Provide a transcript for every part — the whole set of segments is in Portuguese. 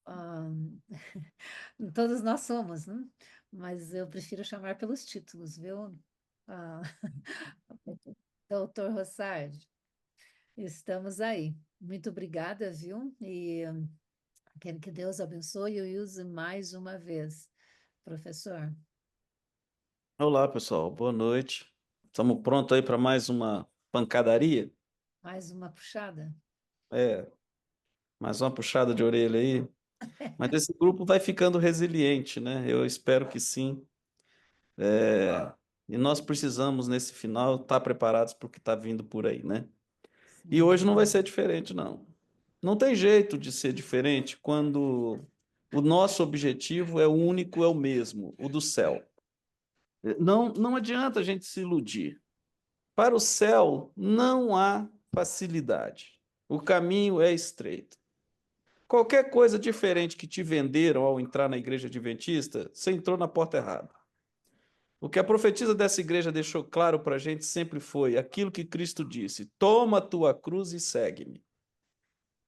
ah, todos nós somos, né? Mas eu prefiro chamar pelos títulos, viu? Ah, Doutor Rossard, estamos aí. Muito obrigada, viu? E quero que Deus abençoe e use mais uma vez, professor. Olá, pessoal. Boa noite. Estamos prontos aí para mais uma pancadaria? Mais uma puxada? É, mais uma puxada de orelha aí. Mas esse grupo vai ficando resiliente, né? Eu espero que sim. É, e nós precisamos, nesse final, estar preparados para o que está vindo por aí, né? E Sim, hoje não vai ser diferente, não. Não tem jeito de ser diferente quando o nosso objetivo é o único, é o mesmo, o do céu. Não adianta a gente se iludir. Para o céu não há facilidade. O caminho é estreito. Qualquer coisa diferente que te venderam ao entrar na igreja adventista, você entrou na porta errada. O que a profetisa dessa igreja deixou claro para a gente sempre foi aquilo que Cristo disse: toma a tua cruz e segue-me.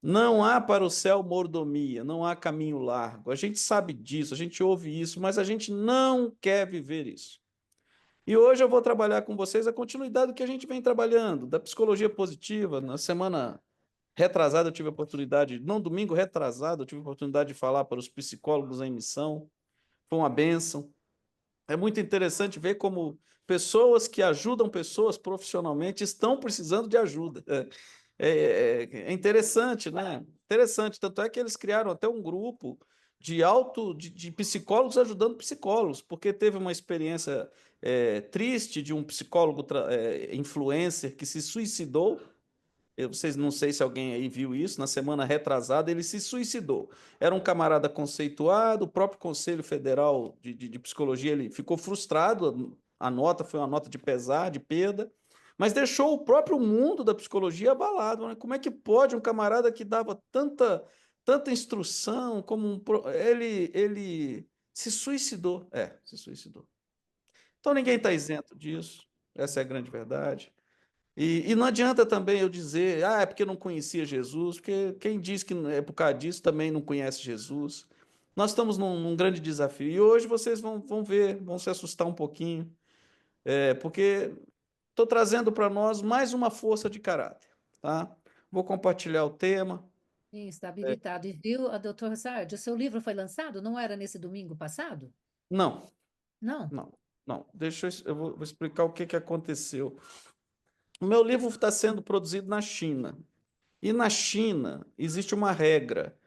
Não há para o céu mordomia, não há caminho largo. A gente sabe disso, a gente ouve isso, mas a gente não quer viver isso. E hoje eu vou trabalhar com vocês a continuidade do que a gente vem trabalhando, da psicologia positiva. Na semana retrasada eu tive a oportunidade, não, domingo retrasado, eu tive a oportunidade de falar para os psicólogos em missão. Foi uma bênção. É muito interessante ver como pessoas que ajudam pessoas profissionalmente estão precisando de ajuda. É interessante, né? Interessante. Tanto é que eles criaram até um grupo de psicólogos ajudando psicólogos, porque teve uma experiência triste de um psicólogo influencer que se suicidou. Vocês não sei se alguém aí viu isso, na semana retrasada ele se suicidou. Era um camarada conceituado, o próprio Conselho Federal de Psicologia ele ficou frustrado, a nota foi uma nota de pesar, de perda, mas deixou o próprio mundo da psicologia abalado, né? Como é que pode um camarada que dava tanta instrução, ele se suicidou? Se suicidou. Então ninguém está isento disso, essa é a grande verdade. E não adianta também eu dizer, é porque não conhecia Jesus, porque quem diz que é por causa disso também não conhece Jesus. Nós estamos num grande desafio. E hoje vocês vão ver, vão se assustar um pouquinho, porque estou trazendo para nós mais uma força de caráter, tá? Vou compartilhar o tema. Sim, está habilitado. E viu, doutor Rossard, o seu livro foi lançado? Não era nesse domingo passado? Não, Não. não. Eu vou explicar o que que aconteceu. O meu livro está sendo produzido na China. E na China existe uma regra.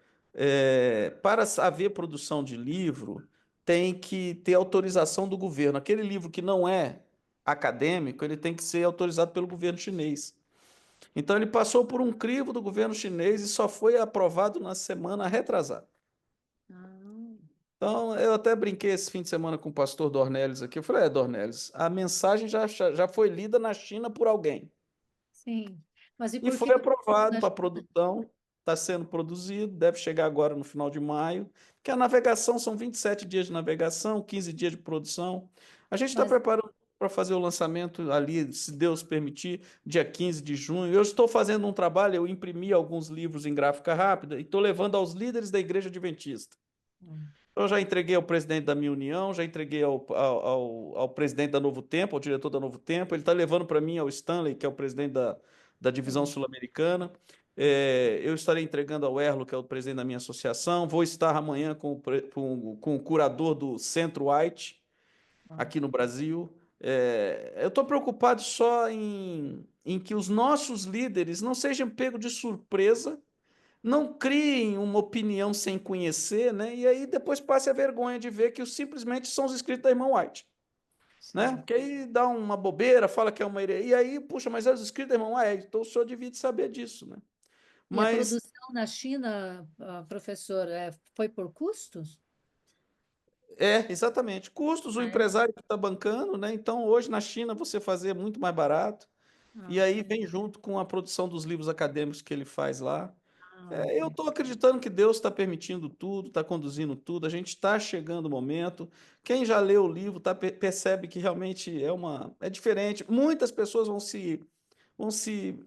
Para haver produção de livro, tem que ter autorização do governo. Aquele livro que não é acadêmico, ele tem que ser autorizado pelo governo chinês. Então ele passou por um crivo do governo chinês e só foi aprovado na semana retrasada. Ah, Então eu até brinquei esse fim de semana com o pastor Dornelles aqui. Eu falei, Dornelles, a mensagem já foi lida na China por alguém. sim. Mas e E por foi que que aprovado na para China? produção, está sendo produzido, deve chegar agora no final de maio, que a navegação são 27 dias de navegação, 15 dias de produção. A gente está Mas, preparando para fazer o lançamento ali, se Deus permitir, dia 15 de junho. Eu estou fazendo um trabalho, eu imprimi alguns livros em gráfica rápida e estou levando aos líderes da Igreja Adventista. hum, Eu já entreguei ao presidente da minha união, já entreguei ao presidente da Novo Tempo, ao diretor da Novo Tempo. Ele está levando para mim ao Stanley, que é o presidente da divisão sim. sul-americana. Eu estarei entregando ao Erlo, que é o presidente da minha associação. Vou estar amanhã com o curador do Centro White, Ah, aqui no Brasil. Eu estou preocupado só em que os nossos líderes não sejam pegos de surpresa, não criem uma opinião sem conhecer, né? E aí depois passe a vergonha de ver que simplesmente são os escritos da irmã White, né? sim. Porque aí dá uma bobeira, fala que é uma heresia, e aí, puxa, mas é os escritos da irmã White, então o senhor devia de saber disso, né? E a Mas produção na China, professor, foi por custos? exatamente, custos o Ah, é? empresário que está bancando, né? Então hoje na China você fazer é muito mais barato, Ah, e aí ok. vem junto com a produção dos livros acadêmicos que ele faz lá. Ah, ok. Eu estou acreditando que Deus está permitindo tudo, está conduzindo tudo, a gente está chegando o momento. Quem já leu o livro percebe que realmente é diferente. Muitas pessoas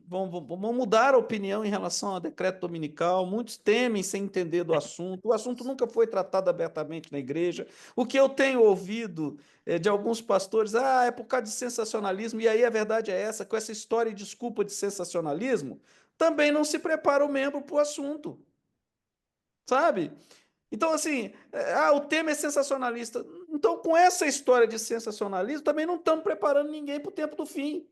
vão mudar a opinião em relação ao decreto dominical. Muitos temem sem entender do assunto. O assunto nunca foi tratado abertamente na igreja. O que eu tenho ouvido de alguns pastores, é por causa de sensacionalismo, e aí a verdade é essa, com essa história e desculpa de sensacionalismo, também não se prepara o membro para o assunto, sabe? Então, assim, o tema é sensacionalista. Então, com essa história de sensacionalismo, também não estamos preparando ninguém para o tempo do fim.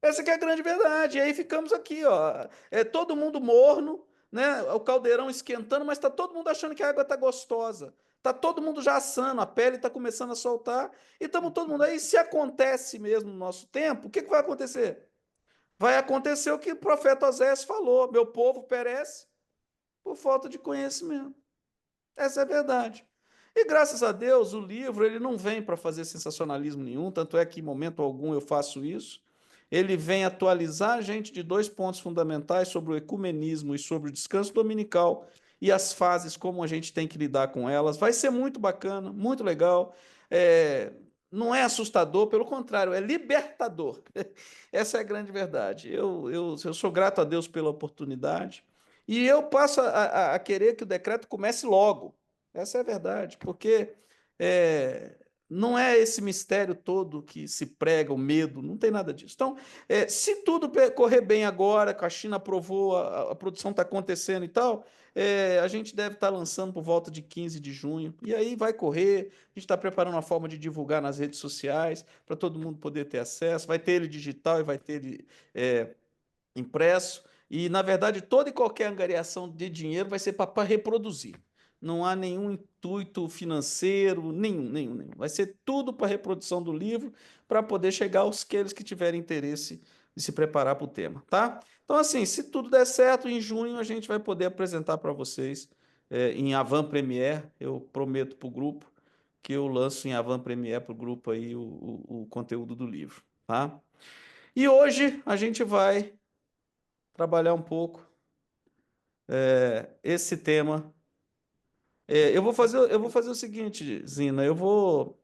Essa que é a grande verdade. E aí ficamos aqui, ó, todo mundo morno, né? O caldeirão esquentando, mas está todo mundo achando que a água está gostosa. Está todo mundo já assando, a pele está começando a soltar, e estamos todo mundo aí. Se acontece mesmo no nosso tempo, o que vai acontecer? Vai acontecer o que o profeta Osés falou: meu povo perece por falta de conhecimento. Essa é a verdade. E graças a Deus, o livro ele não vem para fazer sensacionalismo nenhum, tanto é que em momento algum eu faço isso. Ele vem atualizar a gente de dois pontos fundamentais sobre o ecumenismo e sobre o descanso dominical e as fases, como a gente tem que lidar com elas. Vai ser muito bacana, muito legal. É, não é assustador, pelo contrário, é libertador. Essa é a grande verdade. Eu sou grato a Deus pela oportunidade. E eu passo a querer que o decreto comece logo. Essa é a verdade, porque é, não é esse mistério todo que se prega, o medo, não tem nada disso. Então, se tudo correr bem agora, que a China aprovou, a produção está acontecendo e tal, a gente deve estar lançando por volta de 15 de junho. E aí vai correr, a gente está preparando uma forma de divulgar nas redes sociais, para todo mundo poder ter acesso. Vai ter ele digital e vai ter ele impresso. E, na verdade, toda e qualquer angariação de dinheiro vai ser para reproduzir. Não há nenhum intuito financeiro, nenhum. Vai ser tudo para a reprodução do livro, para poder chegar aos aqueles que tiverem interesse de se preparar para o tema, tá? Então, assim, se tudo der certo, em junho a gente vai poder apresentar para vocês em Avant Premiere. Eu prometo para o grupo que eu lanço em Avant Premiere para o grupo aí o conteúdo do livro, tá? E hoje a gente vai trabalhar um pouco esse tema. Eu vou fazer o seguinte, Zina, eu vou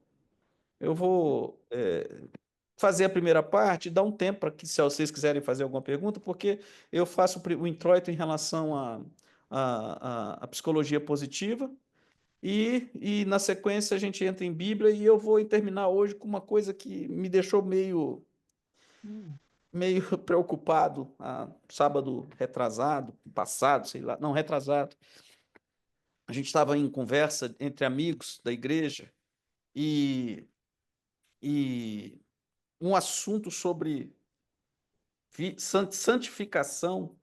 fazer a primeira parte, dar um tempo para que, se vocês quiserem fazer alguma pergunta, porque eu faço o introito em relação à psicologia positiva, e na sequência a gente entra em Bíblia, e eu vou terminar hoje com uma coisa que me deixou Hum, meio preocupado, sábado retrasado, passado, sei lá, não, retrasado. A gente estava em conversa entre amigos da igreja e, e um assunto sobre santificação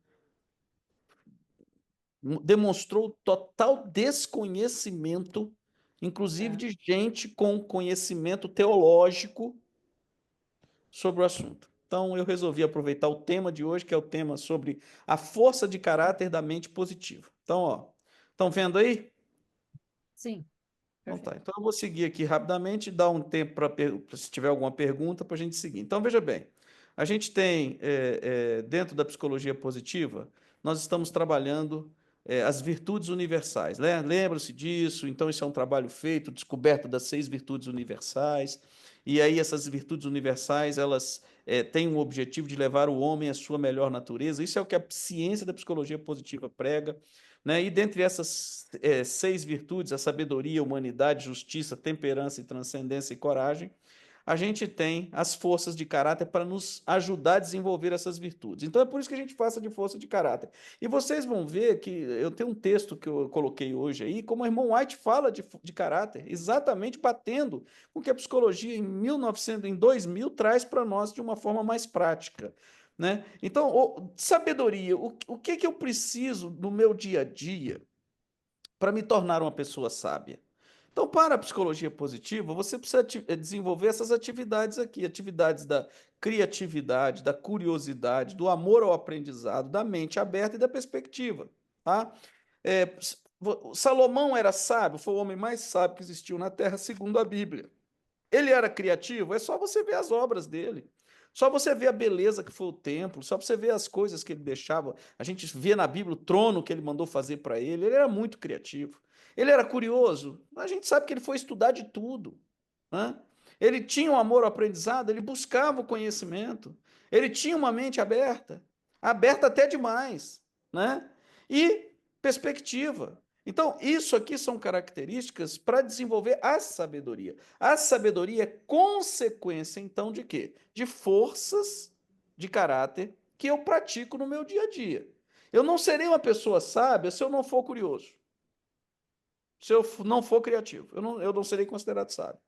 demonstrou total desconhecimento, inclusive é. de gente com conhecimento teológico sobre o assunto. Então, eu resolvi aproveitar o tema de hoje, que é o tema sobre a força de caráter da mente positiva. Então, ó, estão vendo aí? Sim, Então tá, perfeito. então eu vou seguir aqui rapidamente e dar um tempo para se tiver alguma pergunta para a gente seguir. Então veja bem, a gente tem dentro da psicologia positiva, nós estamos trabalhando as virtudes universais, né? Lembra-se disso? Então isso é um trabalho feito, descoberta das 6 virtudes universais, e aí essas virtudes universais elas têm o objetivo de levar o homem à sua melhor natureza. Isso é o que a ciência da psicologia positiva prega, né? E dentre essas 6 virtudes, a sabedoria, humanidade, justiça, temperança e transcendência e coragem, a gente tem as forças de caráter para nos ajudar a desenvolver essas virtudes. Então é por isso que a gente passa de força de caráter. E vocês vão ver que eu tenho um texto que eu coloquei hoje aí, como o irmão White fala de caráter, exatamente batendo com o que a psicologia em 1900, em 2000 traz para nós de uma forma mais prática. Né? Então, sabedoria, o que que eu preciso no meu dia a dia para me tornar uma pessoa sábia? Então, para a psicologia positiva, você precisa desenvolver essas atividades aqui, atividades da criatividade, da curiosidade, do amor ao aprendizado, da mente aberta e da perspectiva, tá? Salomão era sábio, foi o homem mais sábio que existiu na Terra, segundo a Bíblia. Ele era criativo, é só você ver as obras dele. Só você ver a beleza que foi o templo, só você ver as coisas que ele deixava. A gente vê na Bíblia o trono que ele mandou fazer para ele. Ele era muito criativo. Ele era curioso. A gente sabe que ele foi estudar de tudo, né? ele tinha um amor ao aprendizado, ele buscava o conhecimento, ele tinha uma mente aberta, aberta até demais, né? E perspectiva. Então, isso aqui são características para desenvolver a sabedoria. A sabedoria é consequência, então, de quê? De forças de caráter que eu pratico no meu dia a dia. Eu não serei uma pessoa sábia se eu não for curioso, se eu não for criativo. Eu não serei considerado sábio,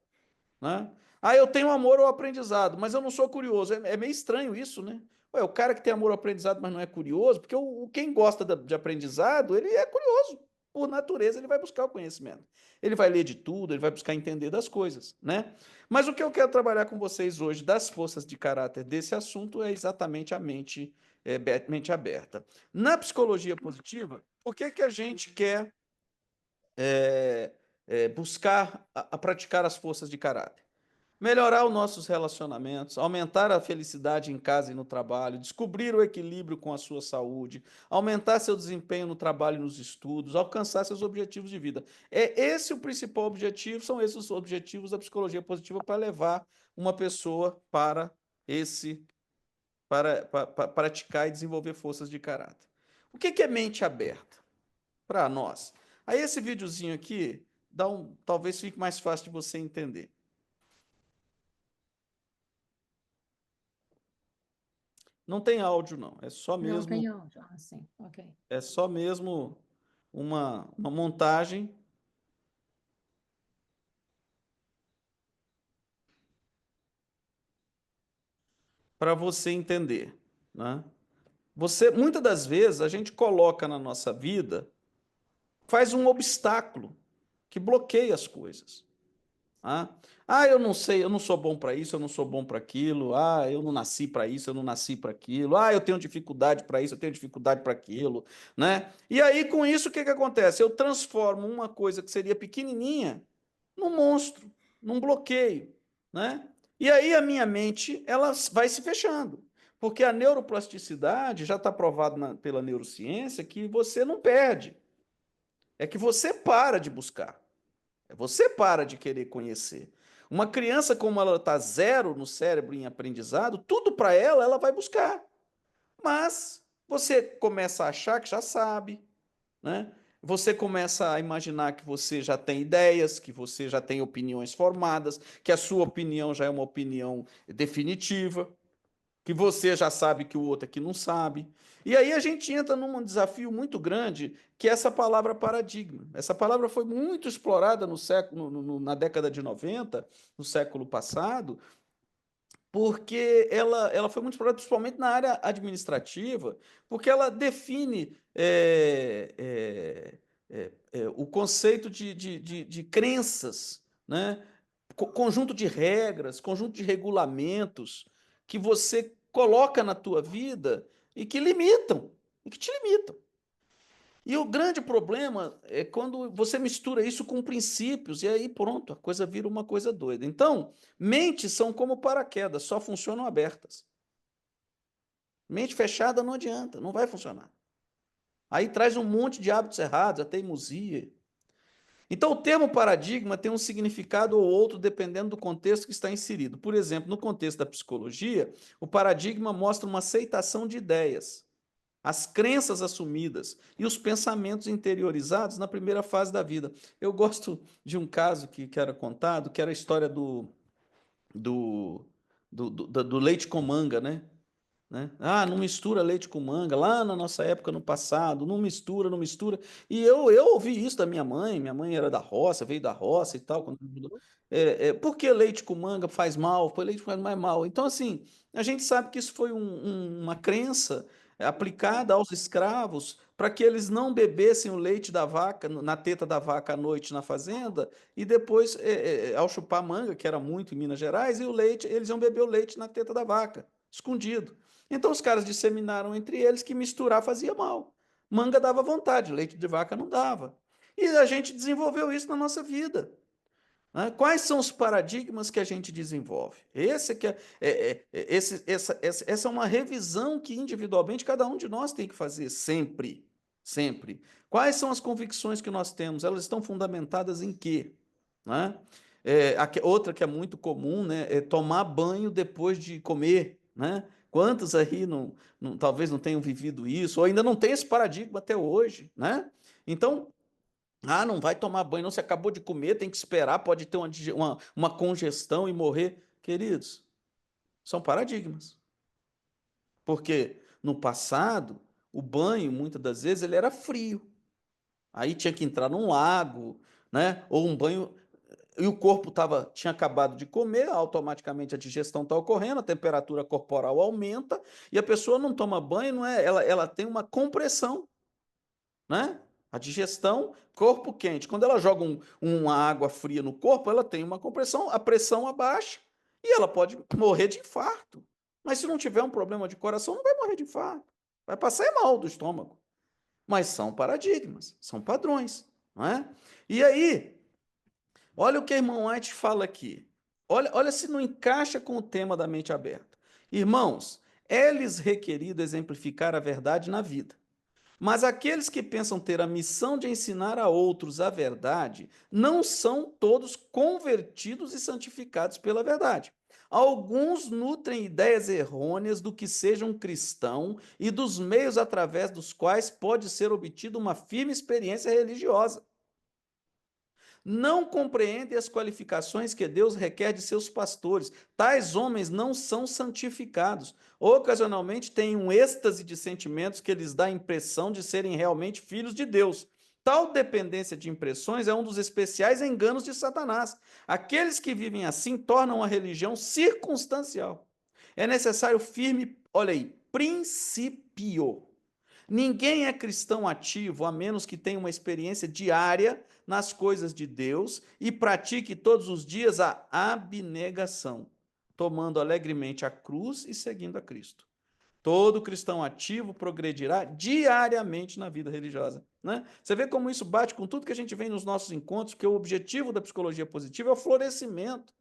né? Ah, eu tenho amor ao aprendizado, mas eu não sou curioso. É meio estranho isso, né? Ué, o cara que tem amor ao aprendizado, mas não é curioso, porque quem gosta de aprendizado, ele é curioso. Por natureza, ele vai buscar o conhecimento. Ele vai ler de tudo, ele vai buscar entender das coisas, né? Mas o que eu quero trabalhar com vocês hoje, das forças de caráter desse assunto, é exatamente a mente, mente aberta. Na psicologia positiva, por que que a gente quer buscar a praticar as forças de caráter? Melhorar os nossos relacionamentos, aumentar a felicidade em casa e no trabalho, descobrir o equilíbrio com a sua saúde, aumentar seu desempenho no trabalho e nos estudos, alcançar seus objetivos de vida. É esse o principal objetivo, são esses os objetivos da psicologia positiva para levar uma pessoa para esse para praticar e desenvolver forças de caráter. O que é mente aberta para nós? Aí esse videozinho aqui talvez fique mais fácil de você entender. Não tem áudio, não. Não tem áudio. Ah, sim, ok. É só mesmo uma montagem para você entender, né? Muitas das vezes, a gente coloca na nossa vida, faz um obstáculo que bloqueia as coisas. Ah, eu não sei, eu não sou bom para isso, eu não sou bom para aquilo. Ah, eu não nasci para isso, eu não nasci para aquilo. Ah, eu tenho dificuldade para isso, eu tenho dificuldade para aquilo, né? E aí, com isso, o que que acontece? Eu transformo uma coisa que seria pequenininha num monstro, num bloqueio, né? E aí a minha mente, ela vai se fechando. Porque a neuroplasticidade já está provado pela neurociência que você não perde, é que você para de buscar. Você para de querer conhecer. Uma criança, como ela está zero no cérebro em aprendizado, tudo para ela, ela vai buscar. Mas você começa a achar que já sabe, né? Você começa a imaginar que você já tem ideias, que você já tem opiniões formadas, que a sua opinião já é uma opinião definitiva, que você já sabe que o outro aqui não sabe. E aí a gente entra num desafio muito grande, que é essa palavra paradigma. Essa palavra foi muito explorada no século, na década de 90, no século passado, porque ela foi muito explorada principalmente na área administrativa, porque ela define o conceito de crenças, né? Conjunto de regras, conjunto de regulamentos que você coloca na tua vida e que limitam, e que te limitam. E o grande problema é quando você mistura isso com princípios, e aí pronto, a coisa vira uma coisa doida. Então, mentes são como paraquedas, só funcionam abertas. Mente fechada não adianta, não vai funcionar. Aí traz um monte de hábitos errados, a teimosia. Então, o termo paradigma tem um significado ou outro dependendo do contexto que está inserido. Por exemplo, no contexto da psicologia, o paradigma mostra uma aceitação de ideias, as crenças assumidas e os pensamentos interiorizados na primeira fase da vida. Eu gosto de um caso que era contado, que era a história do, do leite com manga, né? Ah, não mistura leite com manga, lá na nossa época, no passado, não mistura, não mistura. E eu ouvi isso da minha mãe era da roça, veio da roça e tal. Por que leite com manga faz mal? Por leite faz mais mal. Então, assim, a gente sabe que isso foi uma crença aplicada aos escravos para que eles não bebessem o leite da vaca, na teta da vaca à noite na fazenda, e depois, ao chupar manga, que era muito em Minas Gerais, e o leite, eles iam beber o leite na teta da vaca, escondido. Então os caras disseminaram entre eles que misturar fazia mal. Manga dava vontade, leite de vaca não dava. E a gente desenvolveu isso na nossa vida, né? Quais são os paradigmas que a gente desenvolve? Essa é uma revisão que individualmente cada um de nós tem que fazer sempre, sempre. Quais são as convicções que nós temos? Elas estão fundamentadas em quê? Né? Outra que é muito comum, né, é tomar banho depois de comer, né? Quantos aí talvez não tenham vivido isso, ou ainda não tem esse paradigma até hoje, né? Então, não vai tomar banho, não, você acabou de comer, tem que esperar, pode ter uma congestão e morrer. Queridos, são paradigmas. Porque no passado, o banho, muitas das vezes, ele era frio. Aí tinha que entrar num lago, né? Ou um banho. E o corpo tinha acabado de comer, automaticamente a digestão está ocorrendo, a temperatura corporal aumenta, e a pessoa não toma banho, não é? Ela tem uma compressão, né? A digestão, corpo quente. Quando ela joga uma água fria no corpo, ela tem uma compressão, a pressão abaixa e ela pode morrer de infarto. Mas se não tiver um problema de coração, não vai morrer de infarto. Vai passar mal do estômago. Mas são paradigmas, são padrões, não é? E aí, olha o que a irmã White fala aqui. Olha se não encaixa com o tema da mente aberta. Irmãos, é-lhes requerido exemplificar a verdade na vida. Mas aqueles que pensam ter a missão de ensinar a outros a verdade, não são todos convertidos e santificados pela verdade. Alguns nutrem ideias errôneas do que seja um cristão e dos meios através dos quais pode ser obtida uma firme experiência religiosa. Não compreendem as qualificações que Deus requer de seus pastores. Tais homens não são santificados. Ocasionalmente têm um êxtase de sentimentos que lhes dá a impressão de serem realmente filhos de Deus. Tal dependência de impressões é um dos especiais enganos de Satanás. Aqueles que vivem assim tornam a religião circunstancial. É necessário firme, olha aí, princípio. Ninguém é cristão ativo a menos que tenha uma experiência diária nas coisas de Deus e pratique todos os dias a abnegação, tomando alegremente a cruz e seguindo a Cristo. Todo cristão ativo progredirá diariamente na vida religiosa. Né? Você vê como isso bate com tudo que a gente vê nos nossos encontros, porque o objetivo da psicologia positiva é o florescimento.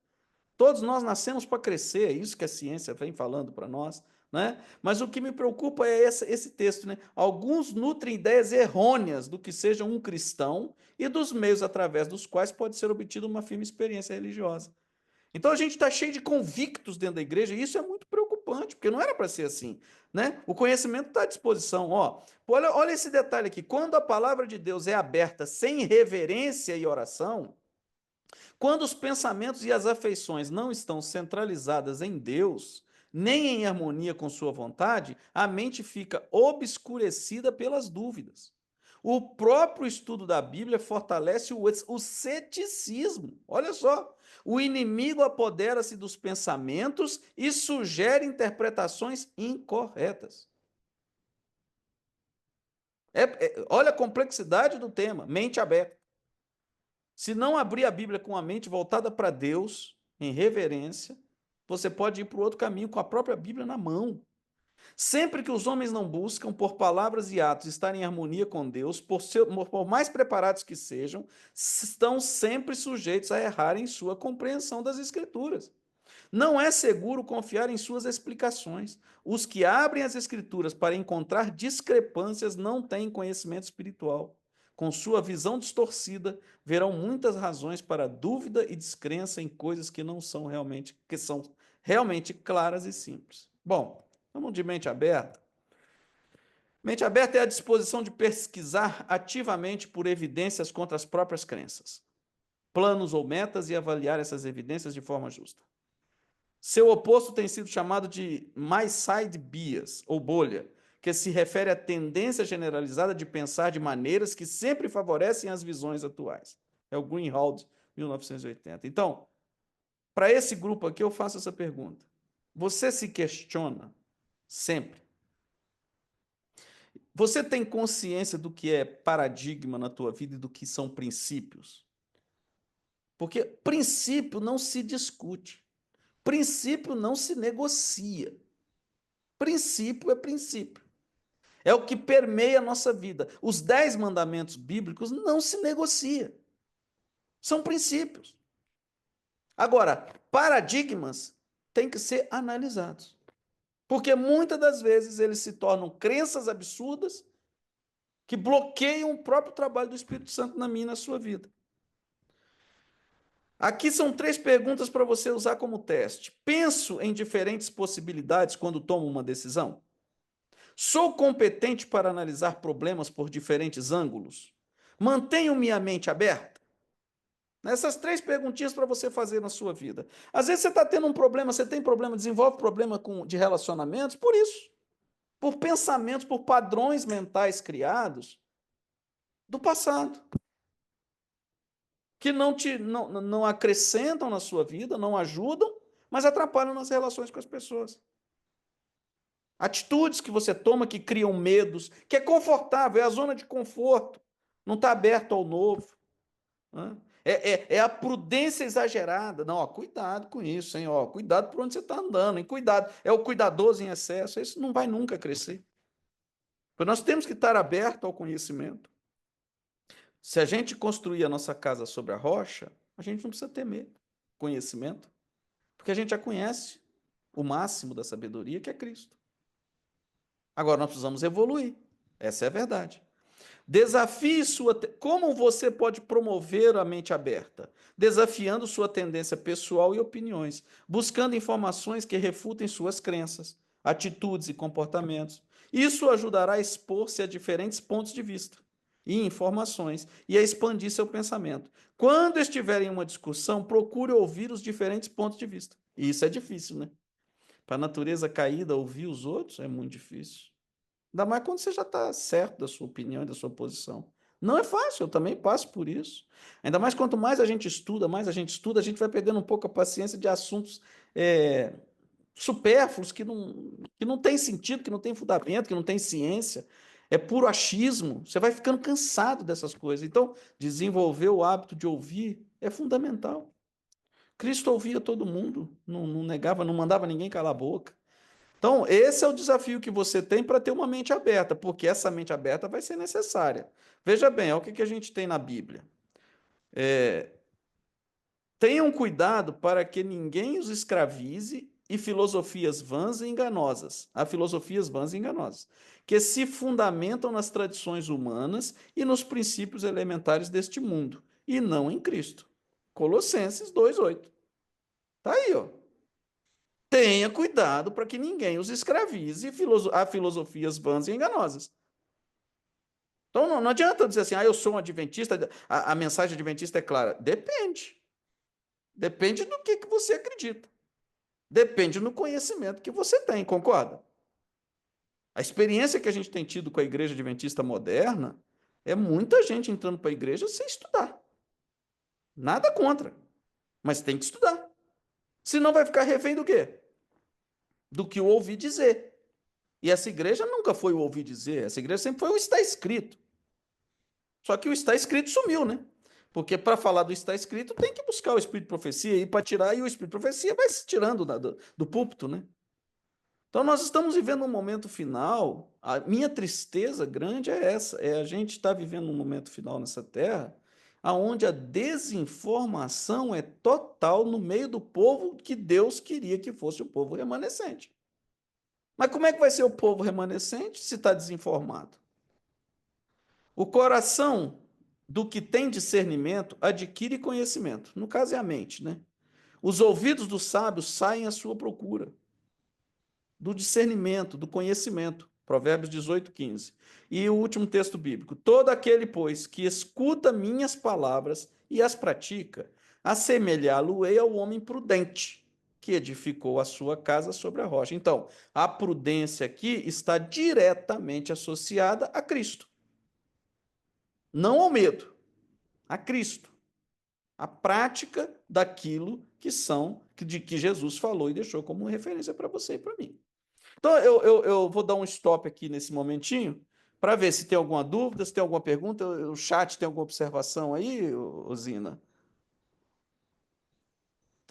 Todos nós nascemos para crescer, é isso que a ciência vem falando para nós. Né? Mas o que me preocupa é esse texto. Né? Alguns nutrem ideias errôneas do que seja um cristão e dos meios através dos quais pode ser obtida uma firme experiência religiosa. Então a gente está cheio de convictos dentro da igreja e isso é muito preocupante, porque não era para ser assim. Né? O conhecimento está à disposição. Olha esse detalhe aqui. Quando a palavra de Deus é aberta sem reverência e oração, quando os pensamentos e as afeições não estão centralizadas em Deus, nem em harmonia com sua vontade, a mente fica obscurecida pelas dúvidas. O próprio estudo da Bíblia fortalece o ceticismo. Olha só, o inimigo apodera-se dos pensamentos e sugere interpretações incorretas. Olha a complexidade do tema, mente aberta. Se não abrir a Bíblia com a mente voltada para Deus, em reverência, você pode ir para o outro caminho com a própria Bíblia na mão. Sempre que os homens não buscam, por palavras e atos, estar em harmonia com Deus, por mais preparados que sejam, estão sempre sujeitos a errar em sua compreensão das Escrituras. Não é seguro confiar em suas explicações. Os que abrem as Escrituras para encontrar discrepâncias não têm conhecimento espiritual. Com sua visão distorcida, verão muitas razões para dúvida e descrença em coisas que são realmente claras e simples. Bom, vamos de mente aberta. Mente aberta é a disposição de pesquisar ativamente por evidências contra as próprias crenças, planos ou metas e avaliar essas evidências de forma justa. Seu oposto tem sido chamado de my-side bias, ou bolha, que se refere à tendência generalizada de pensar de maneiras que sempre favorecem as visões atuais. É o Greenhalgh, 1980. Então, para esse grupo aqui, eu faço essa pergunta. Você se questiona sempre? Você tem consciência do que é paradigma na tua vida e do que são princípios? Porque princípio não se discute. Princípio não se negocia. Princípio é princípio. É o que permeia a nossa vida. Os 10 mandamentos bíblicos não se negocia. São princípios. Agora, paradigmas têm que ser analisados. Porque muitas das vezes eles se tornam crenças absurdas que bloqueiam o próprio trabalho do Espírito Santo na minha e na sua vida. Aqui são 3 perguntas para você usar como teste. Penso em diferentes possibilidades quando tomo uma decisão? Sou competente para analisar problemas por diferentes ângulos? Mantenho minha mente aberta? Essas 3 perguntinhas para você fazer na sua vida. Às vezes você está tendo um problema, você tem problema, desenvolve problema de relacionamentos, por isso. Por pensamentos, por padrões mentais criados do passado, que não acrescentam na sua vida, não ajudam, mas atrapalham nas relações com as pessoas. Atitudes que você toma que criam medos, que é confortável, é a zona de conforto, não está aberto ao novo. Né? É a prudência exagerada. Não, ó, cuidado com isso, hein? Ó, cuidado por onde você está andando, hein? Cuidado. É o cuidadoso em excesso. Isso não vai nunca crescer. Porque nós temos que estar aberto ao conhecimento. Se a gente construir a nossa casa sobre a rocha, a gente não precisa temer conhecimento, porque a gente já conhece o máximo da sabedoria, que é Cristo. Agora nós precisamos evoluir. Essa é a verdade. Desafie sua. Como você pode promover a mente aberta? Desafiando sua tendência pessoal e opiniões, buscando informações que refutem suas crenças, atitudes e comportamentos. Isso ajudará a expor-se a diferentes pontos de vista e informações e a expandir seu pensamento. Quando estiver em uma discussão, procure ouvir os diferentes pontos de vista. E isso é difícil, né? Para a natureza caída, ouvir os outros é muito difícil. Ainda mais quando você já está certo da sua opinião e da sua posição. Não é fácil, eu também passo por isso. Ainda mais quanto mais a gente vai perdendo um pouco a paciência de assuntos supérfluos que não tem sentido, que não tem fundamento, que não tem ciência. É puro achismo. Você vai ficando cansado dessas coisas. Então, desenvolver o hábito de ouvir é fundamental. Cristo ouvia todo mundo, não negava, não mandava ninguém calar a boca. Então, esse é o desafio que você tem para ter uma mente aberta, porque essa mente aberta vai ser necessária. Veja bem, olha o que a gente tem na Bíblia. Tenham cuidado para que ninguém os escravize e filosofias vãs e enganosas. Há filosofias vãs e enganosas, que se fundamentam nas tradições humanas e nos princípios elementares deste mundo, e não em Cristo. Colossenses 2:8. Tá aí, ó. Tenha cuidado para que ninguém os escravize a filosofias vãs e enganosas. Então não adianta dizer assim, eu sou um adventista, a mensagem adventista é clara. Depende. Depende do que você acredita. Depende do conhecimento que você tem, concorda? A experiência que a gente tem tido com a igreja adventista moderna é muita gente entrando para a igreja sem estudar. Nada contra, mas tem que estudar. Senão vai ficar refém do quê? Do que eu ouvi dizer. E essa igreja nunca foi o ouvir dizer, essa igreja sempre foi o está escrito. Só que o está escrito sumiu, né? Porque para falar do está escrito tem que buscar o espírito de profecia e para tirar, e o espírito de profecia vai se tirando do púlpito, né? Então nós estamos vivendo um momento final. A minha tristeza grande é essa, é a gente estar vivendo um momento final nessa terra, aonde a desinformação é total no meio do povo que Deus queria que fosse o povo remanescente. Mas como é que vai ser o povo remanescente se está desinformado? O coração do que tem discernimento adquire conhecimento. No caso é a mente, né? Os ouvidos dos sábios saem à sua procura, do discernimento, do conhecimento. Provérbios 18:15. E o último texto bíblico. Todo aquele, pois, que escuta minhas palavras e as pratica, assemelhá-lo-ei ao homem prudente, que edificou a sua casa sobre a rocha. Então, a prudência aqui está diretamente associada a Cristo. Não ao medo, a Cristo. A prática daquilo que Jesus falou e deixou como referência para você e para mim. Então, eu vou dar um stop aqui nesse momentinho para ver se tem alguma dúvida, se tem alguma pergunta. O chat tem alguma observação aí, Zina?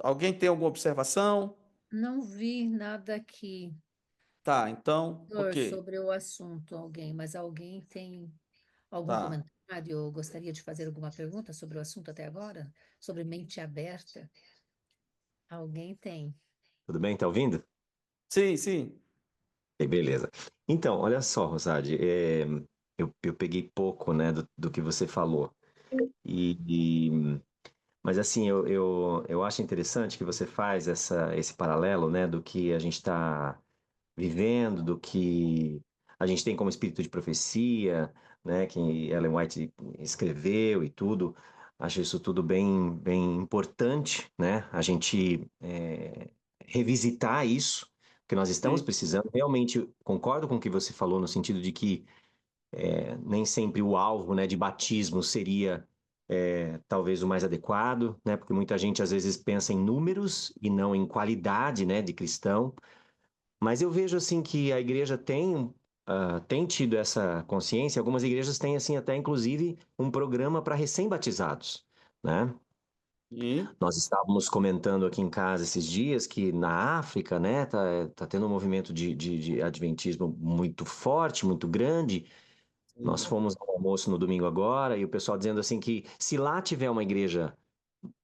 Alguém tem alguma observação? Não vi nada aqui Tá, então, ok. sobre o assunto, alguém, mas alguém tem algum Tá. comentário ou gostaria de fazer alguma pergunta sobre o assunto até agora? Sobre mente aberta? Alguém tem? Tudo bem? Tá ouvindo? Sim, sim. Beleza. Então, olha só, Rosade, eu peguei pouco, né, do que você falou. E Mas assim, eu acho interessante que você faz esse paralelo, né, do que a gente está vivendo, do que a gente tem como espírito de profecia, né, que Ellen White escreveu e tudo. Acho isso tudo bem, bem importante, né? A gente revisitar isso, porque nós estamos Sim, precisando. Realmente concordo com o que você falou no sentido de que nem sempre o alvo, né, de batismo seria talvez o mais adequado, né? Porque muita gente às vezes pensa em números e não em qualidade, né, de cristão. Mas eu vejo assim que a igreja tem tido essa consciência. Algumas igrejas têm assim até inclusive um programa para recém-batizados, né? sim, Nós estávamos comentando aqui em casa esses dias que na África, né, tá tendo um movimento de adventismo muito forte, muito grande. Nós sim, fomos ao almoço no domingo agora e o pessoal dizendo assim que se lá tiver uma igreja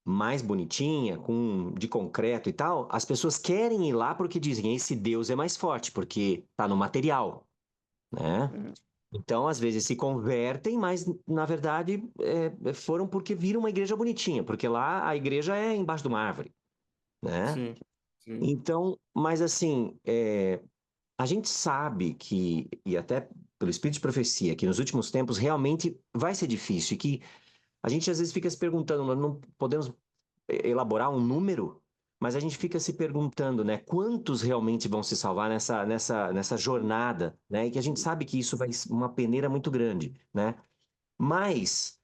mais bonitinha, de concreto e tal, as pessoas querem ir lá porque dizem esse Deus é mais forte, porque tá no material, né? é, Então, às vezes se convertem, mas na verdade foram porque viram uma igreja bonitinha, porque lá a igreja é embaixo de uma árvore, né? sim, sim, Então, mas assim, a gente sabe que, e até pelo Espírito de Profecia, que nos últimos tempos realmente vai ser difícil, e que a gente às vezes fica se perguntando, nós não podemos elaborar um número, mas a gente fica se perguntando, né, quantos realmente vão se salvar nessa jornada, né? E que a gente sabe que isso vai ser uma peneira muito grande, né? Mas,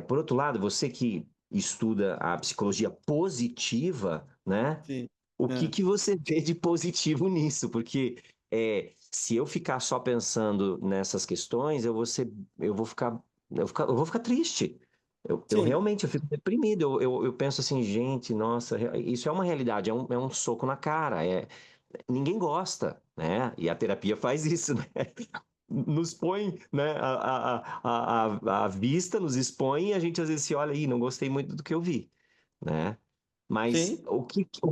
por outro lado, você que estuda a psicologia positiva, né? sim, O que é, que você vê de positivo nisso? Porque se eu ficar só pensando nessas questões, eu vou ficar, eu vou ficar triste. Eu sim, realmente eu fico deprimido. Eu penso assim, gente, nossa, isso é uma realidade, é um soco na cara. Ninguém gosta, né? E a terapia faz isso, né? Nos põe, né, à vista, nos expõe e a gente às vezes se olha aí, não gostei muito do que eu vi, né? Mas sim, o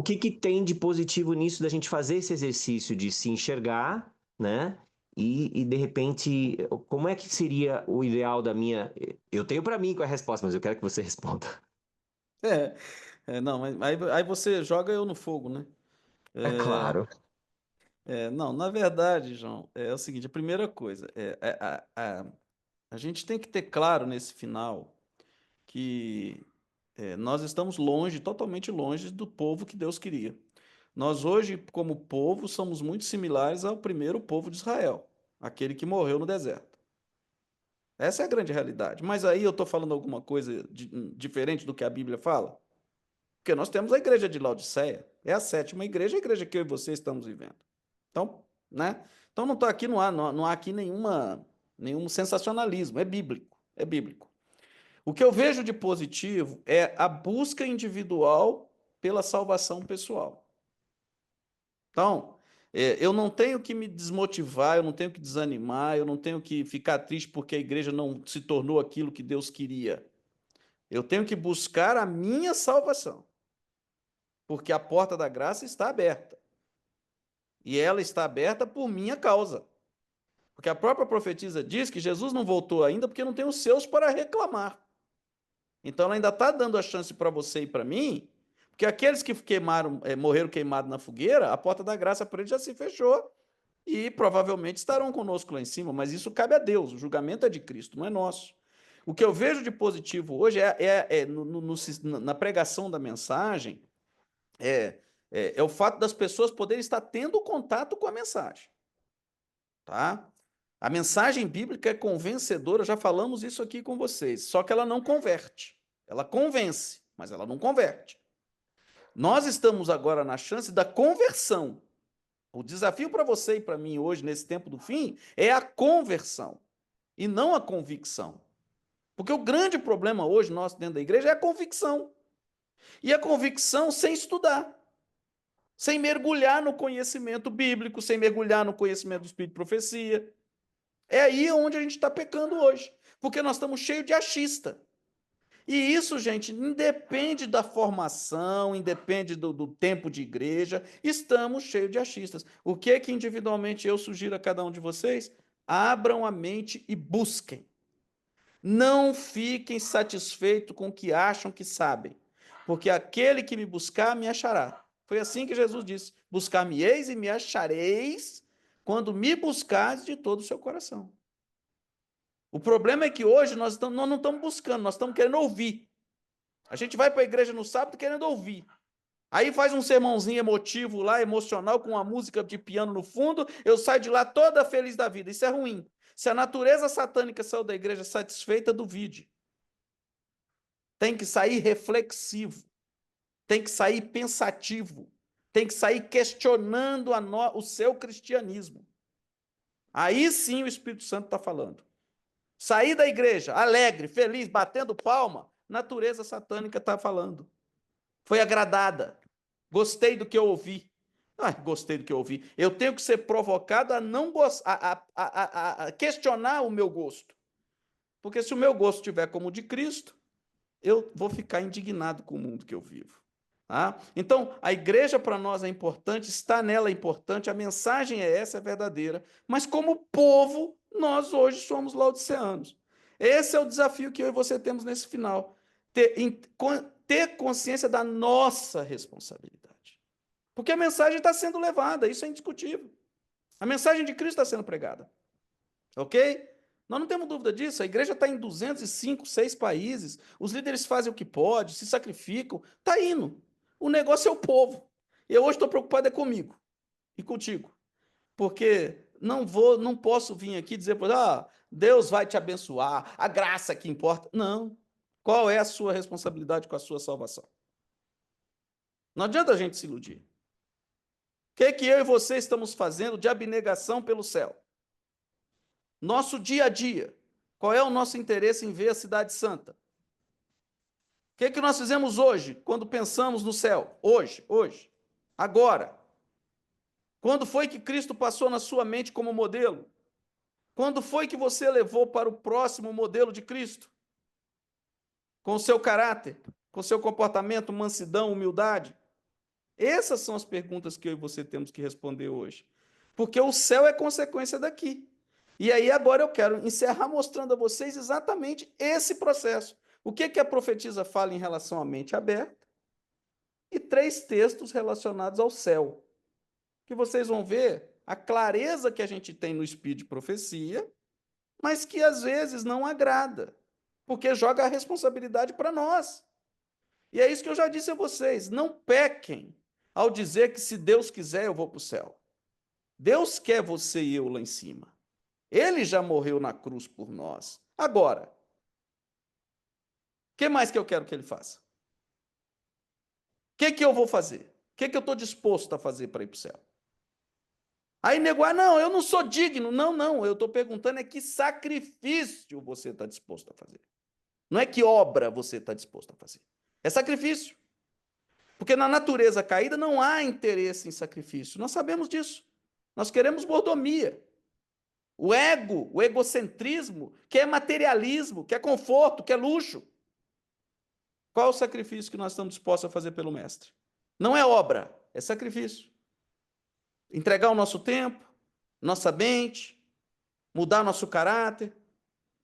que tem de positivo nisso da gente fazer esse exercício de se enxergar, né? E de repente, como é que seria o ideal da minha. Eu tenho para mim com a resposta, mas eu quero que você responda. é, não, mas aí você joga eu no fogo, né? É claro. Não, na verdade, João, é o seguinte, a primeira coisa, a gente tem que ter claro nesse final que nós estamos longe, totalmente longe do povo que Deus queria. Nós hoje, como povo, somos muito similares ao primeiro povo de Israel, aquele que morreu no deserto. Essa é a grande realidade. Mas aí eu estou falando alguma coisa diferente do que a Bíblia fala? Porque nós temos a igreja de Laodiceia, é a sétima igreja, a igreja que eu e você estamos vivendo. Então, né? Então não tô aqui, não há aqui nenhum sensacionalismo, é bíblico, é bíblico. O que eu vejo de positivo é a busca individual pela salvação pessoal. Então, eu não tenho que me desmotivar, eu não tenho que desanimar, eu não tenho que ficar triste porque a igreja não se tornou aquilo que Deus queria. Eu tenho que buscar a minha salvação, porque a porta da graça está aberta. E ela está aberta por minha causa. Porque a própria profetisa diz que Jesus não voltou ainda porque não tem os seus para reclamar. Então ela ainda está dando a chance para você e para mim, porque aqueles que queimaram, morreram queimados na fogueira, a porta da graça para eles já se fechou e provavelmente estarão conosco lá em cima, mas isso cabe a Deus, o julgamento é de Cristo, não é nosso. O que eu vejo de positivo hoje na pregação da mensagem é, é o fato das pessoas poderem estar tendo contato com a mensagem, tá? A mensagem bíblica é convencedora, já falamos isso aqui com vocês, só que ela não converte. Ela convence, mas ela não converte. Nós estamos agora na chance da conversão. O desafio para você e para mim hoje, nesse tempo do fim, é a conversão e não a convicção. Porque o grande problema hoje, nosso dentro da igreja, é a convicção. E a convicção sem estudar, sem mergulhar no conhecimento bíblico, sem mergulhar no conhecimento do Espírito de Profecia. É aí onde a gente está pecando hoje, porque nós estamos cheios de achista. E isso, gente, independe da formação, independe do tempo de igreja, estamos cheios de achistas. O que é que individualmente eu sugiro a cada um de vocês? Abram a mente e busquem. Não fiquem satisfeitos com o que acham que sabem. porque aquele que me buscar me achará. Foi assim que Jesus disse: buscar-me-eis e me achareis quando me buscares de todo o seu coração. O problema é que hoje nós não estamos buscando, nós estamos querendo ouvir. A gente vai para a igreja no sábado querendo ouvir. Aí faz um sermãozinho emotivo lá, emocional, com uma música de piano no fundo, eu saio de lá toda feliz da vida. Isso é ruim. Se a natureza satânica saiu da igreja satisfeita, duvide. Tem que sair reflexivo, tem que sair pensativo, tem que sair questionando o seu cristianismo. Aí sim o Espírito Santo está falando. Sair da igreja alegre, feliz, batendo palma, natureza satânica está falando. Foi agradada. Gostei do que eu ouvi. Gostei do que eu ouvi. Eu tenho que ser provocado a não a questionar o meu gosto. Porque se o meu gosto estiver como o de Cristo, eu vou ficar indignado com o mundo que eu vivo. Tá? Então, a igreja para nós é importante, estar nela é importante, a mensagem é essa, é verdadeira. Mas como povo, nós hoje somos laodiceanos. Esse é o desafio que eu e você temos nesse final. Ter consciência da nossa responsabilidade. Porque a mensagem está sendo levada, isso é indiscutível. A mensagem de Cristo está sendo pregada. Ok? Nós não temos dúvida disso. A igreja está em 205, 6 países. Os líderes fazem o que podem, se sacrificam. Está indo. O negócio é o povo. Eu hoje estou preocupado comigo e contigo. Porque não posso vir aqui dizer, Deus vai te abençoar, a graça que importa. Não. Qual é a sua responsabilidade com a sua salvação? Não adianta a gente se iludir. O que eu e você estamos fazendo de abnegação pelo céu? Nosso dia a dia. Qual é o nosso interesse em ver a cidade santa? O que nós fizemos hoje, quando pensamos no céu? Hoje, agora. Quando foi que Cristo passou na sua mente como modelo? Quando foi que você levou para o próximo modelo de Cristo? Com o seu caráter, com o seu comportamento, mansidão, humildade? Essas são as perguntas que eu e você temos que responder hoje. Porque o céu é consequência daqui. E aí agora eu quero encerrar mostrando a vocês exatamente esse processo. O que a profetisa fala em relação à mente aberta? E 3 textos relacionados ao céu. Que vocês vão ver a clareza que a gente tem no espírito de profecia, mas que às vezes não agrada, porque joga a responsabilidade para nós. E é isso que eu já disse a vocês, não pequem ao dizer que se Deus quiser eu vou para o céu. Deus quer você e eu lá em cima. Ele já morreu na cruz por nós. Agora, o que mais que eu quero que ele faça? O que eu vou fazer? O que eu estou disposto a fazer para ir para o céu? Aí nego, não, eu não sou digno. Não, eu estou perguntando é que sacrifício você está disposto a fazer. Não é que obra você está disposto a fazer. É sacrifício. Porque na natureza caída não há interesse em sacrifício. Nós sabemos disso. Nós queremos mordomia. O ego, o egocentrismo, quer materialismo, quer conforto, quer luxo. Qual é o sacrifício que nós estamos dispostos a fazer pelo Mestre? Não é obra, é sacrifício. Entregar o nosso tempo, nossa mente, mudar nosso caráter.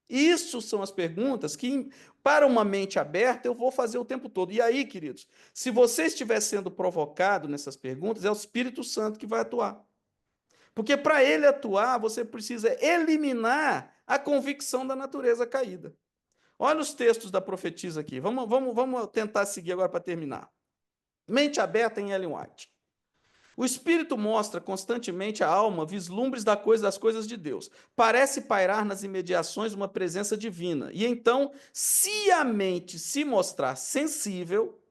Isso são as perguntas que, para uma mente aberta, eu vou fazer o tempo todo. E aí, queridos, se você estiver sendo provocado nessas perguntas, é o Espírito Santo que vai atuar. Porque para ele atuar, você precisa eliminar a convicção da natureza caída. Olha os textos da profetisa aqui. Vamos tentar seguir agora para terminar. Mente aberta em Ellen White. O Espírito mostra constantemente à alma vislumbres das coisas de Deus. Parece pairar nas imediações uma presença divina. E então, se a mente se mostrar sensível,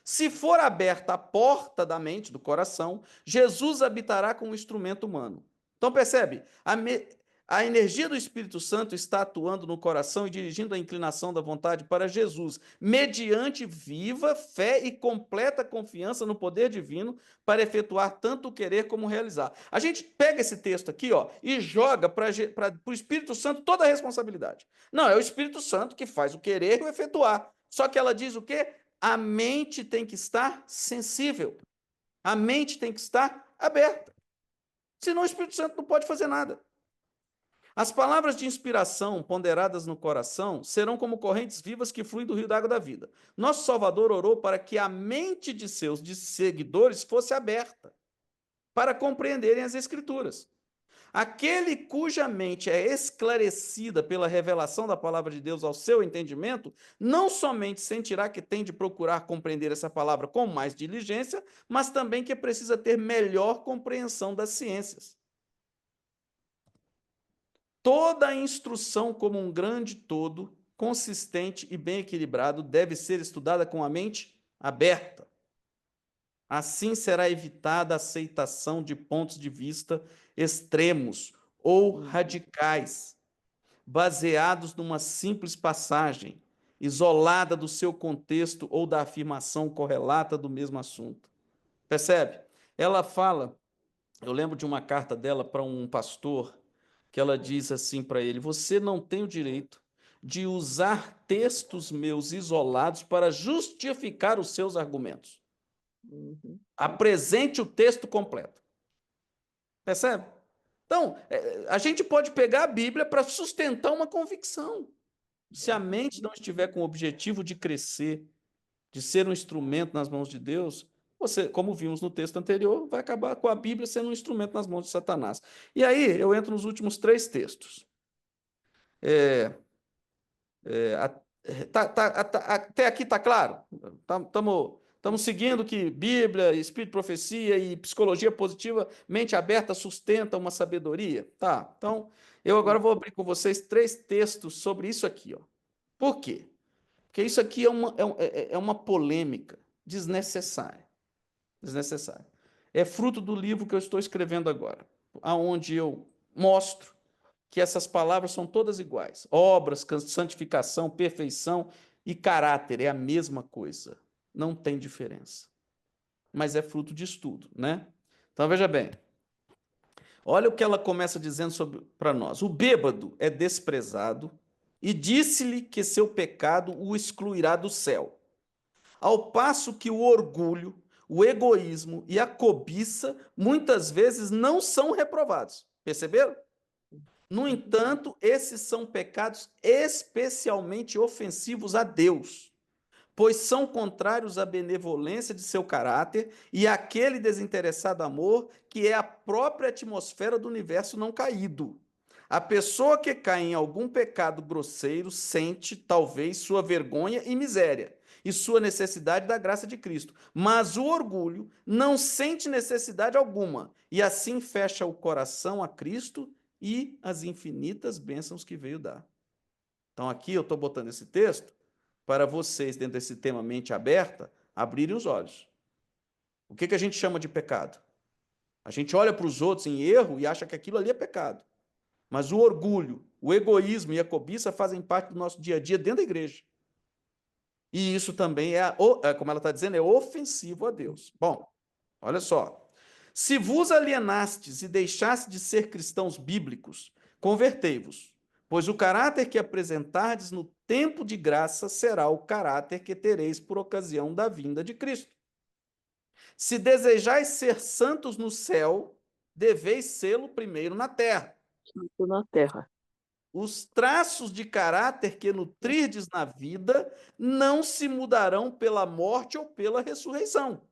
se for aberta a porta da mente, do coração, Jesus habitará com o instrumento humano. Então percebe? A energia do Espírito Santo está atuando no coração e dirigindo a inclinação da vontade para Jesus, mediante viva fé e completa confiança no poder divino para efetuar tanto o querer como o realizar. A gente pega esse texto aqui, e joga para o Espírito Santo toda a responsabilidade. Não, é o Espírito Santo que faz o querer e o efetuar. Só que ela diz o quê? A mente tem que estar sensível. A mente tem que estar aberta. Senão o Espírito Santo não pode fazer nada. As palavras de inspiração ponderadas no coração serão como correntes vivas que fluem do rio da água da vida. Nosso Salvador orou para que a mente de seus seguidores fosse aberta para compreenderem as Escrituras. Aquele cuja mente é esclarecida pela revelação da palavra de Deus ao seu entendimento, não somente sentirá que tem de procurar compreender essa palavra com mais diligência, mas também que precisa ter melhor compreensão das ciências. Toda a instrução como um grande todo, consistente e bem equilibrado, deve ser estudada com a mente aberta. Assim será evitada a aceitação de pontos de vista extremos ou radicais, baseados numa simples passagem, isolada do seu contexto ou da afirmação correlata do mesmo assunto. Percebe? Ela fala, eu lembro de uma carta dela para um pastor, que ela diz assim para ele: você não tem o direito de usar textos meus isolados para justificar os seus argumentos. Apresente o texto completo. Percebe? Então, a gente pode pegar a Bíblia para sustentar uma convicção. Se a mente não estiver com o objetivo de crescer, de ser um instrumento nas mãos de Deus, você, como vimos no texto anterior, vai acabar com a Bíblia sendo um instrumento nas mãos de Satanás. E aí, eu entro nos últimos 3 textos. Até aqui está claro? Estamos seguindo que Bíblia, Espírito de Profecia e Psicologia Positiva, mente aberta, sustenta uma sabedoria? Tá, então eu agora vou abrir com vocês 3 textos sobre isso aqui. Ó. Por quê? Porque isso aqui é uma polêmica desnecessária. Desnecessária. É fruto do livro que eu estou escrevendo agora, aonde eu mostro que essas palavras são todas iguais. Obras, santificação, perfeição e caráter é a mesma coisa. Não tem diferença. Mas é fruto de estudo, né? Então, veja bem. Olha o que ela começa dizendo para nós. O bêbado é desprezado e disse-lhe que seu pecado o excluirá do céu. Ao passo que o orgulho, o egoísmo e a cobiça muitas vezes não são reprovados. Perceberam? No entanto, esses são pecados especialmente ofensivos a Deus, pois são contrários à benevolência de seu caráter e àquele desinteressado amor que é a própria atmosfera do universo não caído. A pessoa que cai em algum pecado grosseiro sente, talvez, sua vergonha e miséria e sua necessidade da graça de Cristo. Mas o orgulho não sente necessidade alguma e assim fecha o coração a Cristo e as infinitas bênçãos que veio dar. Então, aqui eu estou botando esse texto para vocês, dentro desse tema mente aberta, abrirem os olhos. O que a gente chama de pecado? A gente olha para os outros em erro e acha que aquilo ali é pecado. Mas o orgulho, o egoísmo e a cobiça fazem parte do nosso dia a dia dentro da igreja. E isso também como ela está dizendo, é ofensivo a Deus. Bom, olha só. Se vos alienastes e deixastes de ser cristãos bíblicos, convertei-vos, pois o caráter que apresentardes no tempo de graça será o caráter que tereis por ocasião da vinda de Cristo. Se desejais ser santos no céu, deveis sê-lo primeiro na terra. Santo na terra. Os traços de caráter que nutrirdes na vida não se mudarão pela morte ou pela ressurreição.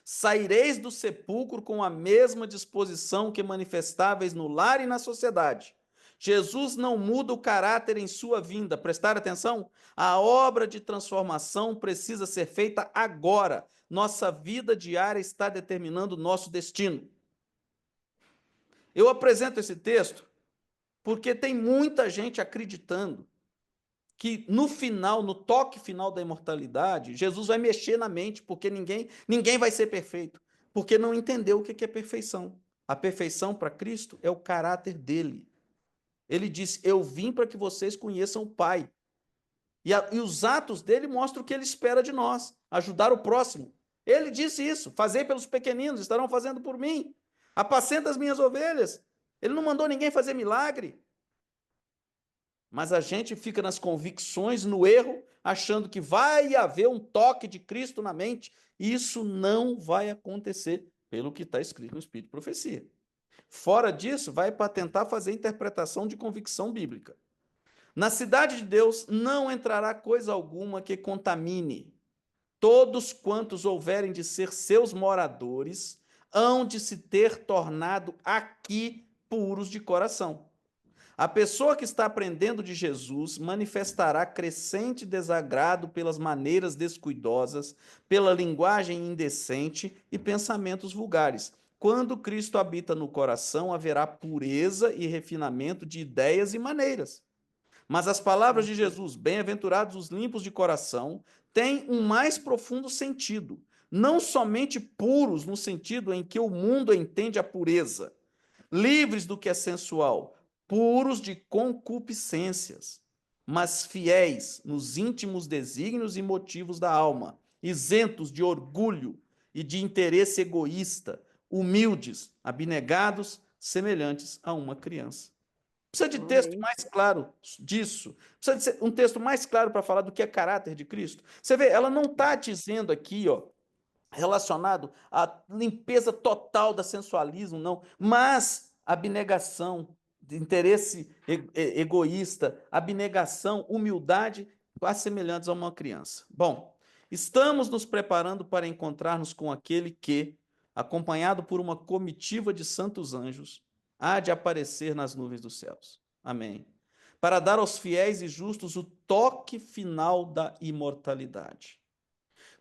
Saireis do sepulcro com a mesma disposição que manifestáveis no lar e na sociedade. Jesus não muda o caráter em sua vinda. Prestar atenção? A obra de transformação precisa ser feita agora. Nossa vida diária está determinando o nosso destino. Eu apresento esse texto porque tem muita gente acreditando que no final, no toque final da imortalidade, Jesus vai mexer na mente, porque ninguém vai ser perfeito, porque não entendeu o que é perfeição. A perfeição para Cristo é o caráter dele. Ele disse: eu vim para que vocês conheçam o Pai. E os atos dele mostram o que ele espera de nós, ajudar o próximo. Ele disse isso: fazei pelos pequeninos, estarão fazendo por mim. Apacenta as minhas ovelhas. Ele não mandou ninguém fazer milagre. Mas a gente fica nas convicções, no erro, achando que vai haver um toque de Cristo na mente. Isso não vai acontecer, pelo que está escrito no Espírito de Profecia. Fora disso, vai para tentar fazer interpretação de convicção bíblica. Na cidade de Deus não entrará coisa alguma que contamine. Todos quantos houverem de ser seus moradores hão de se ter tornado aqui puros de coração. A pessoa que está aprendendo de Jesus manifestará crescente desagrado pelas maneiras descuidosas, pela linguagem indecente e pensamentos vulgares. Quando Cristo habita no coração, haverá pureza e refinamento de ideias e maneiras. Mas as palavras de Jesus, bem-aventurados os limpos de coração, têm um mais profundo sentido. Não somente puros no sentido em que o mundo entende a pureza, livres do que é sensual, puros de concupiscências, mas fiéis nos íntimos desígnios e motivos da alma, isentos de orgulho e de interesse egoísta, humildes, abnegados, semelhantes a uma criança. Precisa de texto Amém. mais claro disso. Precisa de um texto mais claro para falar do que é caráter de Cristo. Você vê, ela não está dizendo aqui, ó, relacionado à limpeza total da sensualismo, não, mas abnegação, de interesse egoísta, abnegação, humildade, quase semelhantes a uma criança. Bom, estamos nos preparando para encontrar-nos com aquele que, acompanhado por uma comitiva de santos anjos, há de aparecer nas nuvens dos céus. Amém. Para dar aos fiéis e justos o toque final da imortalidade.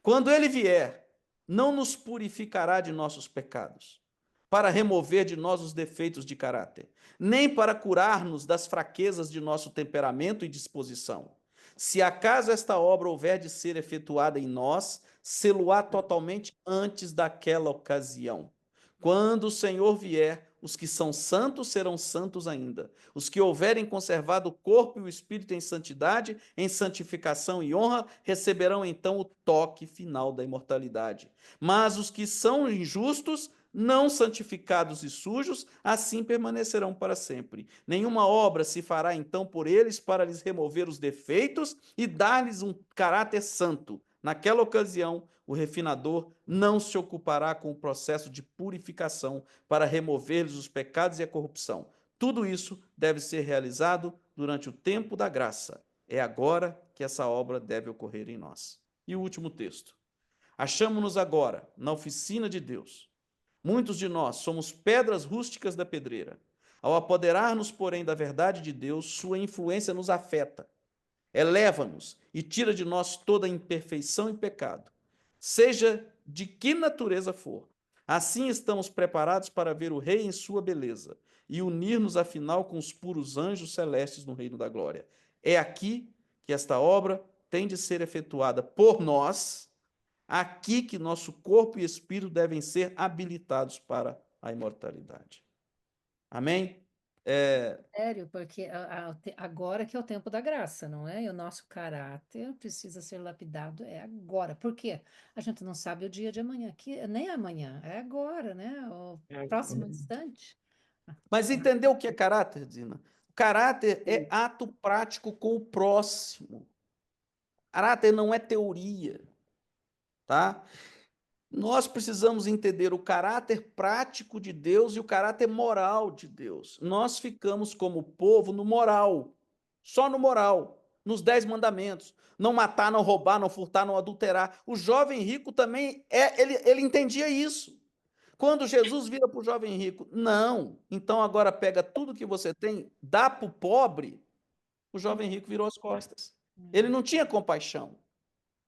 Quando ele vier, não nos purificará de nossos pecados, para remover de nós os defeitos de caráter, nem para curar-nos das fraquezas de nosso temperamento e disposição. Se acaso esta obra houver de ser efetuada em nós, sê-lo-á totalmente antes daquela ocasião. Quando o Senhor vier, os que são santos serão santos ainda. Os que houverem conservado o corpo e o espírito em santidade, em santificação e honra, receberão então o toque final da imortalidade. Mas os que são injustos, não santificados e sujos, assim permanecerão para sempre. Nenhuma obra se fará então por eles para lhes remover os defeitos e dar-lhes um caráter santo. Naquela ocasião, o refinador não se ocupará com o processo de purificação para remover-lhes os pecados e a corrupção. Tudo isso deve ser realizado durante o tempo da graça. É agora que essa obra deve ocorrer em nós. E o último texto. Achamo-nos agora na oficina de Deus. Muitos de nós somos pedras rústicas da pedreira. Ao apoderar-nos, porém, da verdade de Deus, sua influência nos afeta, eleva-nos e tira de nós toda imperfeição e pecado, seja de que natureza for. Assim estamos preparados para ver o Rei em sua beleza e unir-nos, afinal, com os puros anjos celestes no reino da glória. É aqui que esta obra tem de ser efetuada por nós, aqui que nosso corpo e espírito devem ser habilitados para a imortalidade. Amém? Sério, porque agora que é o tempo da graça, não é? E o nosso caráter precisa ser lapidado é agora. Por quê? A gente não sabe o dia de amanhã, que nem amanhã, é agora, né? O próximo instante. Mas entendeu o que é caráter, Dina? Caráter é ato prático com o próximo. Caráter não é teoria, tá? Nós precisamos entender o caráter prático de Deus e o caráter moral de Deus. Nós ficamos como povo no moral, só no moral, nos 10 mandamentos. Não matar, não roubar, não furtar, não adulterar. O jovem rico também, ele entendia isso. Quando Jesus vira para o jovem rico, não, então agora pega tudo que você tem, dá para o pobre, o jovem rico virou as costas. Ele não tinha compaixão,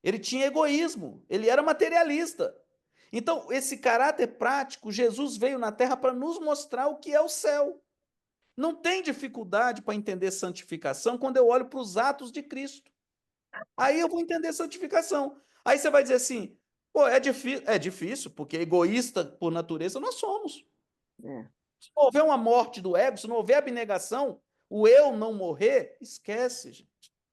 ele tinha egoísmo, ele era materialista. Então, esse caráter prático, Jesus veio na terra para nos mostrar o que é o céu. Não tem dificuldade para entender santificação quando eu olho para os atos de Cristo. Aí eu vou entender santificação. Aí você vai dizer assim, pô, é difícil, porque egoísta por natureza nós somos. Se não houver uma morte do ego, se não houver abnegação, o eu não morrer, esquece, gente.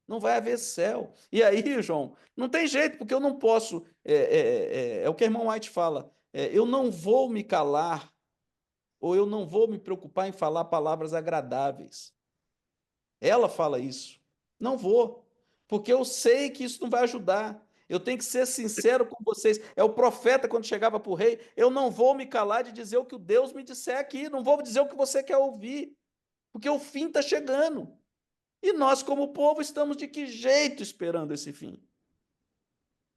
Não vai haver céu. E aí, João, não tem jeito, porque eu não posso. É o que a irmã White fala. Eu não vou me calar, ou eu não vou me preocupar em falar palavras agradáveis. Ela fala isso. Não vou, porque eu sei que isso não vai ajudar. Eu tenho que ser sincero com vocês. É o profeta quando chegava para o rei, eu não vou me calar de dizer o que o Deus me disser aqui, não vou dizer o que você quer ouvir, porque o fim está chegando. E nós, como povo, estamos de que jeito esperando esse fim?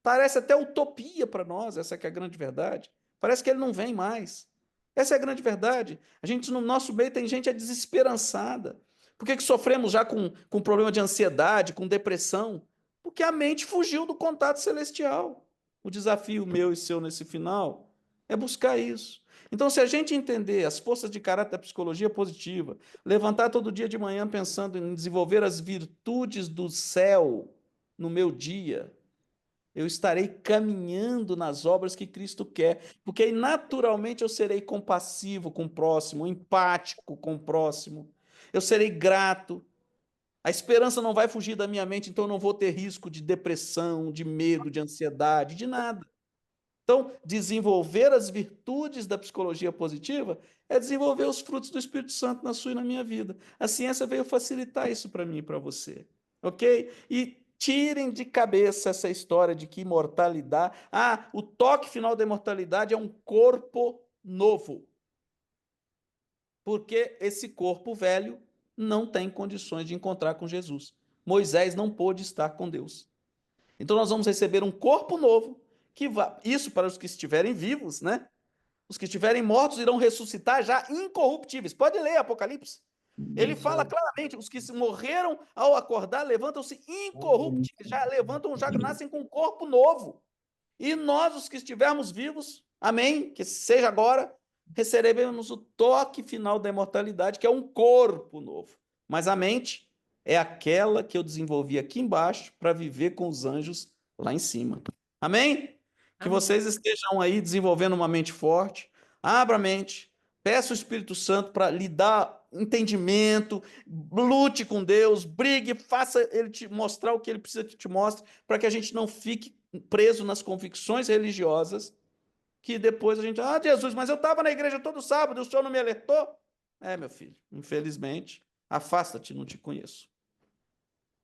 Parece até utopia para nós, essa que é a grande verdade. Parece que ele não vem mais. Essa é a grande verdade. A gente, no nosso meio, tem gente desesperançada. Por que sofremos já com problema de ansiedade, com depressão? Porque a mente fugiu do contato celestial. O desafio meu e seu nesse final é buscar isso. Então, se a gente entender as forças de caráter da psicologia positiva, levantar todo dia de manhã pensando em desenvolver as virtudes do céu no meu dia, eu estarei caminhando nas obras que Cristo quer, porque aí naturalmente eu serei compassivo com o próximo, empático com o próximo, eu serei grato. A esperança não vai fugir da minha mente, então eu não vou ter risco de depressão, de medo, de ansiedade, de nada. Então, desenvolver as virtudes da psicologia positiva é desenvolver os frutos do Espírito Santo na sua e na minha vida. A ciência veio facilitar isso para mim e para você. Ok? E tirem de cabeça essa história de que imortalidade. Ah, o toque final da imortalidade é um corpo novo. Porque esse corpo velho não tem condições de encontrar com Jesus. Moisés não pôde estar com Deus. Então nós vamos receber um corpo novo, que vai, isso para os que estiverem vivos, né? Os que estiverem mortos irão ressuscitar já incorruptíveis. Pode ler Apocalipse. Ele fala claramente, os que morreram ao acordar levantam-se incorruptíveis, já levantam, já nascem com um corpo novo. E nós, os que estivermos vivos, amém, que seja agora, receberemos o toque final da imortalidade, que é um corpo novo. Mas a mente é aquela que eu desenvolvi aqui embaixo para viver com os anjos lá em cima. Amém? Que Amém. vocês estejam aí desenvolvendo uma mente forte. Abra a mente. Peça o Espírito Santo para lhe dar entendimento. Lute com Deus. Brigue. Faça ele te mostrar o que ele precisa que te mostre. Para que a gente não fique preso nas convicções religiosas. Que depois a gente... Ah, Jesus, mas eu estava na igreja todo sábado. O senhor não me alertou? É, meu filho. Infelizmente, afasta-te, não te conheço.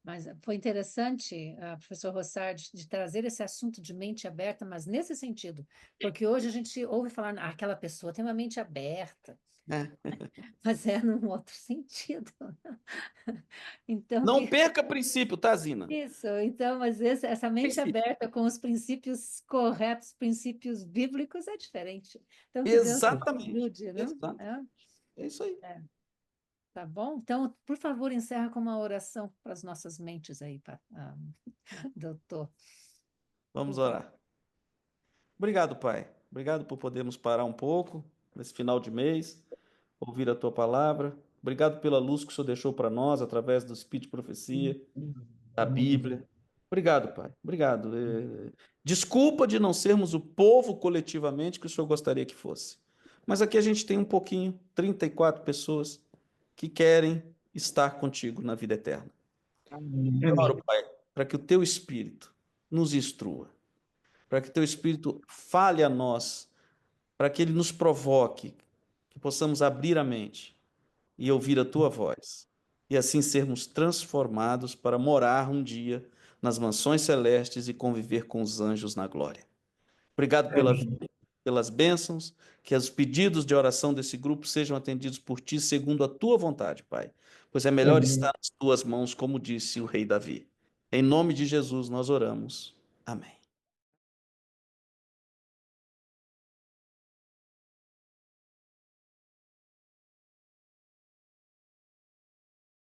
Mas foi interessante, professor Rossard, de trazer esse assunto de mente aberta, mas nesse sentido, porque hoje a gente ouve falar, aquela pessoa tem uma mente aberta, É. mas é num outro sentido. Então, Não perca princípio, tá, Zina? isso, então, mas essa mente Princípio. aberta com os princípios corretos, princípios bíblicos, é diferente. Então, que Deus nos Exatamente. ajude, né? Exato. É isso aí. Tá bom? Então, por favor, encerra com uma oração para as nossas mentes aí, doutor. Vamos orar. Obrigado, Pai. Obrigado por podermos parar um pouco nesse final de mês, ouvir a tua palavra. Obrigado pela luz que o Senhor deixou para nós através do Espírito de Profecia, da Bíblia. Obrigado, Pai. Obrigado. Desculpa de não sermos o povo coletivamente que o Senhor gostaria que fosse. Mas aqui a gente tem um pouquinho, 34 pessoas que querem estar contigo na vida eterna. Eu oro, Pai, para que o teu Espírito nos instrua, para que o teu Espírito fale a nós, para que ele nos provoque, que possamos abrir a mente e ouvir a tua voz, e assim sermos transformados para morar um dia nas mansões celestes e conviver com os anjos na glória. Obrigado pela vida, pelas bênçãos, que os pedidos de oração desse grupo sejam atendidos por ti segundo a tua vontade, Pai, pois é melhor estar nas tuas mãos, como disse o rei Davi. Em nome de Jesus nós oramos. Amém.